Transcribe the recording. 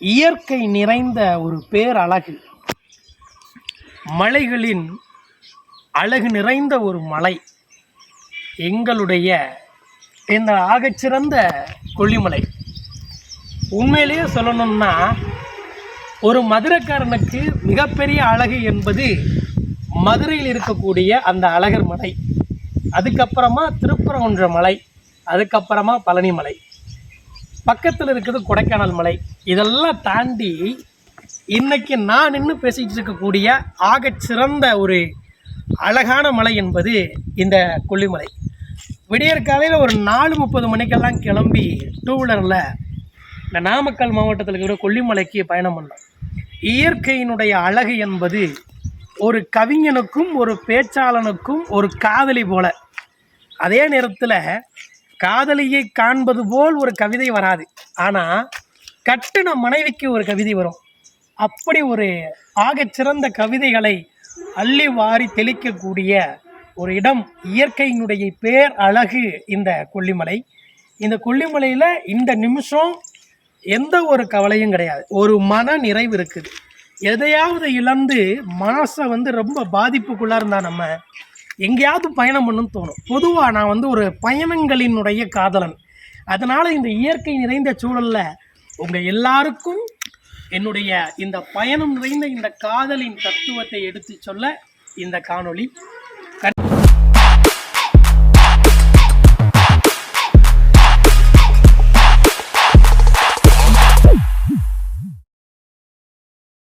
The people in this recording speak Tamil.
இயற்கை நிறைந்த ஒரு பேரழகு, மலைகளின் அழகு நிறைந்த ஒரு மலை எங்களுடைய இந்த ஆகச்சிறந்த கொல்லிமலை. உண்மையிலேயே சொல்லணும்னா, ஒரு மதுரைக்காரனுக்கு மிகப்பெரிய அழகு என்பது மதுரையில் இருக்கக்கூடிய அந்த அழகர் மலை, அதுக்கப்புறமா திருப்பரங்குன்ற மலை, அதுக்கப்புறமா பழனி மலை, பக்கத்தில் இருக்குது கொடைக்கானல் மலை. இதெல்லாம் தாண்டி இன்னைக்கு நான் நின்று பேசிகிட்டு இருக்கக்கூடிய ஆகச்சிறந்த ஒரு அழகான மலை என்பது இந்த கொல்லிமலை. விடியற் காலையில் ஒரு 4:30 மணிக்கெல்லாம் கிளம்பி 2 வீலரில் இந்த நாமக்கல் மாவட்டத்தில் இருக்கிற கொல்லிமலைக்கு பயணம் பண்ணோம். இயற்கையினுடைய அழகு என்பது ஒரு கவிஞனுக்கும் ஒரு பேச்சாளனுக்கும் ஒரு காதலி போல. அதே நேரத்தில் காதலியை காண்பது போல் ஒரு கவிதை வராது, ஆனால் கட்டின மனைவிக்கு ஒரு கவிதை வரும். அப்படி ஒரு ஆகச்சிறந்த கவிதைகளை அள்ளி வாரி தெளிக்கக்கூடிய ஒரு இடம், இயற்கையினுடைய பேர் அழகு இந்த கொல்லிமலை. இந்த கொல்லிமலையில் இந்த நிமிஷம் எந்த ஒரு கவலையும் கிடையாது, ஒரு மன நிறைவு இருக்குது. எதையாவது இழந்து மனசை ரொம்ப பாதிப்புக்குள்ளே இருந்தால் நம்ம எங்கேயாவது பயணம் பண்ணணும்னு தோணும். பொதுவாக நான் ஒரு பயணங்களினுடைய காதலன். அதனால் இந்த இயற்கை நிறைந்த சூழலில் உங்கள் எல்லாருக்கும் என்னுடைய இந்த பயணம் நிறைந்த இந்த காதலின் தத்துவத்தை எடுத்து சொல்ல இந்த காணொளி.